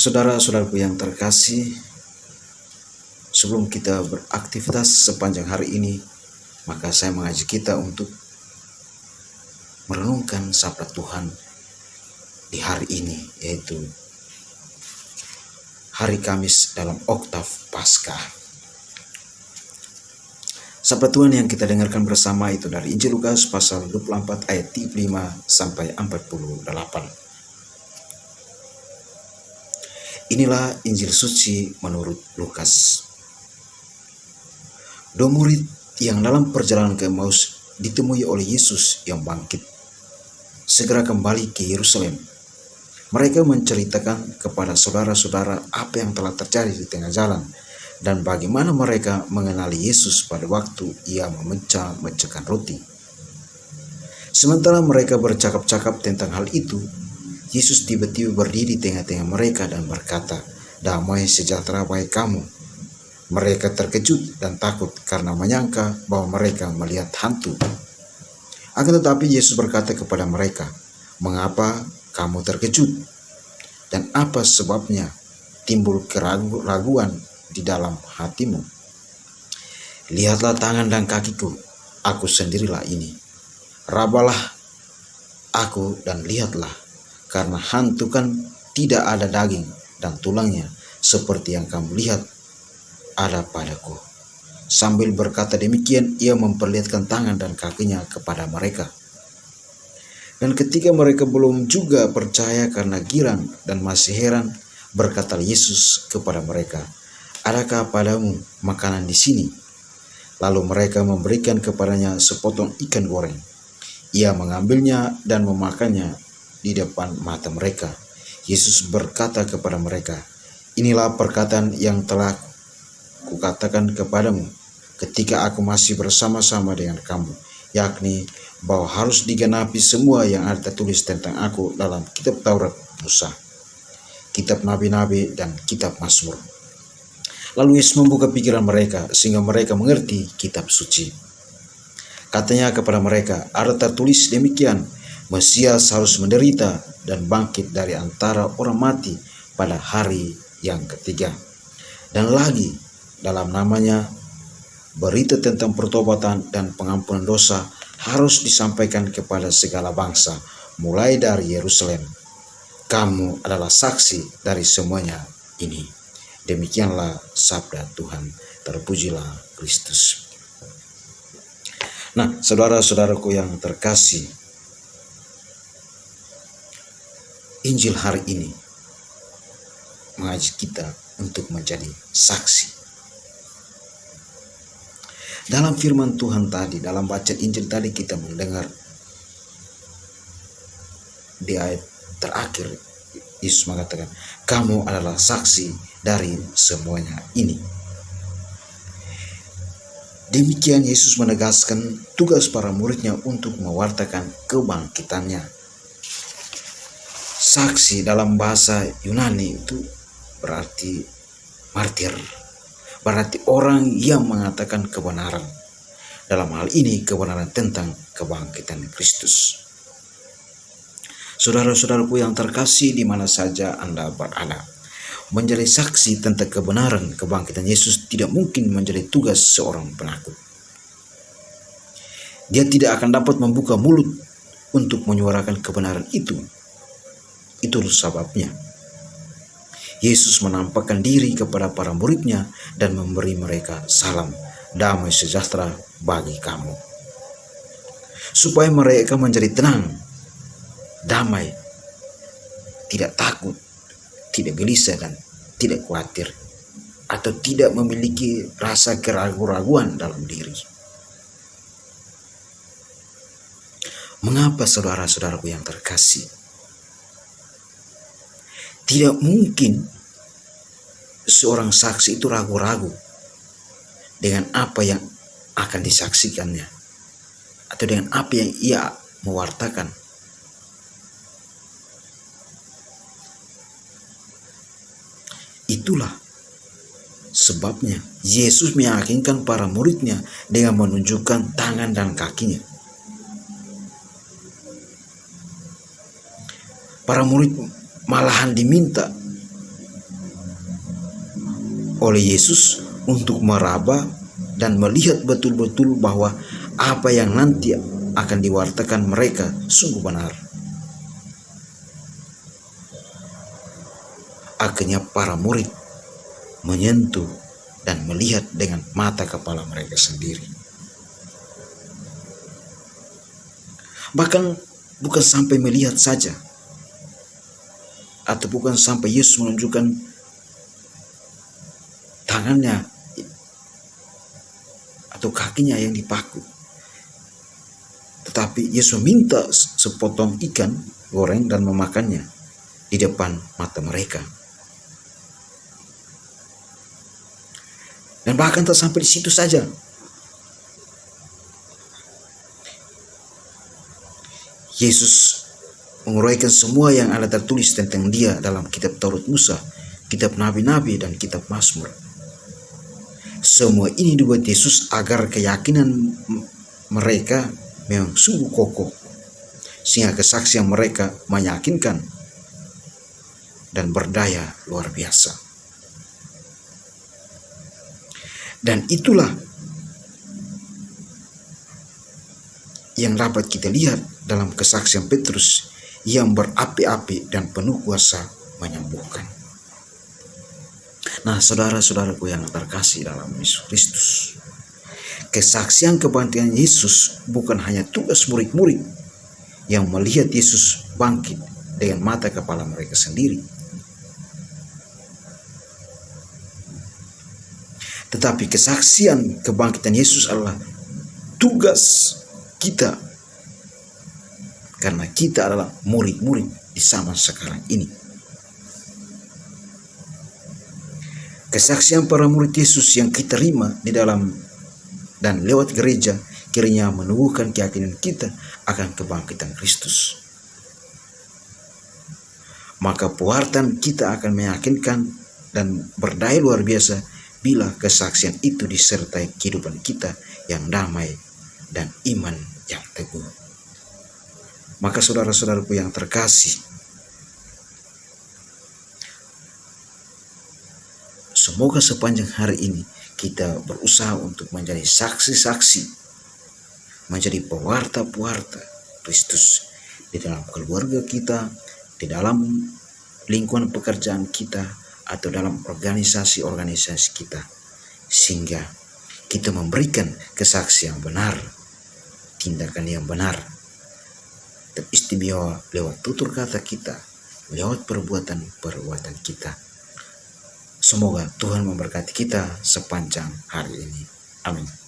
Saudara-saudaraku yang terkasih, sebelum kita beraktivitas sepanjang hari ini, maka saya mengajak kita untuk merenungkan sabda Tuhan di hari ini, yaitu hari Kamis dalam oktav Paskah. Sabda Tuhan yang kita dengarkan bersama itu dari Injil Lukas pasal 24 ayat 5 sampai 48. Inilah Injil suci menurut Lukas. Dua murid yang dalam perjalanan ke Emmaus ditemui oleh Yesus yang bangkit, segera kembali ke Yerusalem. Mereka menceritakan kepada saudara-saudara apa yang telah terjadi di tengah jalan dan bagaimana mereka mengenali Yesus pada waktu ia memecahkan roti. Sementara mereka bercakap-cakap tentang hal itu, Yesus tiba-tiba berdiri di tengah-tengah mereka dan berkata, "Damai sejahtera bagi kamu." Mereka terkejut dan takut karena menyangka bahwa mereka melihat hantu. Akan tetapi Yesus berkata kepada mereka, "Mengapa kamu terkejut? Dan apa sebabnya timbul keraguan di dalam hatimu? Lihatlah tangan dan kakiku, aku sendirilah ini. Rabalah aku dan lihatlah, karena hantu kan tidak ada daging dan tulangnya seperti yang kamu lihat ada padaku." Sambil berkata demikian, ia memperlihatkan tangan dan kakinya kepada mereka. Dan ketika mereka belum juga percaya karena girang dan masih heran, berkata Yesus kepada mereka, "Adakah padamu makanan di sini?" Lalu mereka memberikan kepadanya sepotong ikan goreng. Ia mengambilnya dan memakannya di depan mata mereka. Yesus berkata kepada mereka, "Inilah perkataan yang telah kukatakan kepadamu ketika aku masih bersama-sama dengan kamu, yakni bahwa harus digenapi semua yang ada tertulis tentang aku dalam kitab Taurat Musa, kitab Nabi-Nabi, dan kitab Mazmur." Lalu Yesus membuka pikiran mereka sehingga mereka mengerti kitab suci. Katanya kepada mereka, "Ada tertulis demikian, Mesias harus menderita dan bangkit dari antara orang mati pada hari yang ketiga. Dan lagi, dalam namanya, berita tentang pertobatan dan pengampunan dosa harus disampaikan kepada segala bangsa, mulai dari Yerusalem. Kamu adalah saksi dari semuanya ini." Demikianlah sabda Tuhan. Terpujilah Kristus. Nah, saudara-saudaraku yang terkasih, Injil hari ini mengajak kita untuk menjadi saksi. Dalam firman Tuhan tadi, dalam bacaan Injil tadi, kita mendengar di ayat terakhir Yesus mengatakan, "Kamu adalah saksi dari semuanya ini." Demikian Yesus menegaskan tugas para muridnya untuk mewartakan kebangkitannya. Saksi dalam bahasa Yunani itu berarti martir, berarti orang yang mengatakan kebenaran. Dalam hal ini kebenaran tentang kebangkitan Kristus. Saudara-saudaraku yang terkasih di mana saja Anda berada, menjadi saksi tentang kebenaran kebangkitan Yesus tidak mungkin menjadi tugas seorang penakut. Dia tidak akan dapat membuka mulut untuk menyuarakan kebenaran itu. Itulah sebabnya Yesus menampakkan diri kepada para muridnya dan memberi mereka salam, "Damai sejahtera bagi kamu." Supaya mereka menjadi tenang, damai, tidak takut, tidak gelisah, dan tidak khawatir, atau tidak memiliki rasa keraguan-raguan dalam diri. Mengapa saudara-saudaraku yang terkasih? Tidak mungkin seorang saksi itu ragu-ragu dengan apa yang akan disaksikannya atau dengan apa yang ia mewartakan. Itulah sebabnya Yesus meyakinkan para muridnya dengan menunjukkan tangan dan kakinya. Para murid malahan diminta oleh Yesus untuk meraba dan melihat betul-betul bahwa apa yang nanti akan diwartakan mereka sungguh benar. Akhirnya para murid menyentuh dan melihat dengan mata kepala mereka sendiri. Bahkan bukan sampai melihat saja, atau bukan sampai Yesus menunjukkan tangannya atau kakinya yang dipaku, tetapi Yesus minta sepotong ikan goreng dan memakannya di depan mata mereka. Dan bahkan tak sampai di situ saja. Yesus menguraikan semua yang ada tertulis tentang dia dalam kitab Taurat Musa, kitab Nabi-Nabi, dan kitab Mazmur. Semua ini dibuat Yesus agar keyakinan mereka memang sungguh kokoh, sehingga kesaksian mereka meyakinkan dan berdaya luar biasa. Dan itulah yang dapat kita lihat dalam kesaksian Petrus yang berapi-api dan penuh kuasa menyembuhkan. Nah, saudara-saudaraku yang terkasih dalam Yesus Kristus, kesaksian kebangkitan Yesus bukan hanya tugas murid-murid yang melihat Yesus bangkit dengan mata kepala mereka sendiri, tetapi kesaksian kebangkitan Yesus adalah tugas kita, karena kita adalah murid-murid di zaman sekarang ini. Kesaksian para murid Yesus yang kita terima di dalam dan lewat gereja kiranya menumbuhkan keyakinan kita akan kebangkitan Kristus. Maka pewartaan kita akan meyakinkan dan berdaya luar biasa bila kesaksian itu disertai kehidupan kita yang damai dan iman yang teguh. Maka saudara-saudaraku yang terkasih, semoga sepanjang hari ini kita berusaha untuk menjadi saksi-saksi, menjadi pewarta-pewarta Kristus di dalam keluarga kita, di dalam lingkungan pekerjaan kita, atau dalam organisasi-organisasi kita, sehingga kita memberikan kesaksian benar, tindakan yang benar, teristimewa lewat tutur kata kita, lewat perbuatan-perbuatan kita. Semoga Tuhan memberkati kita sepanjang hari ini. Amin.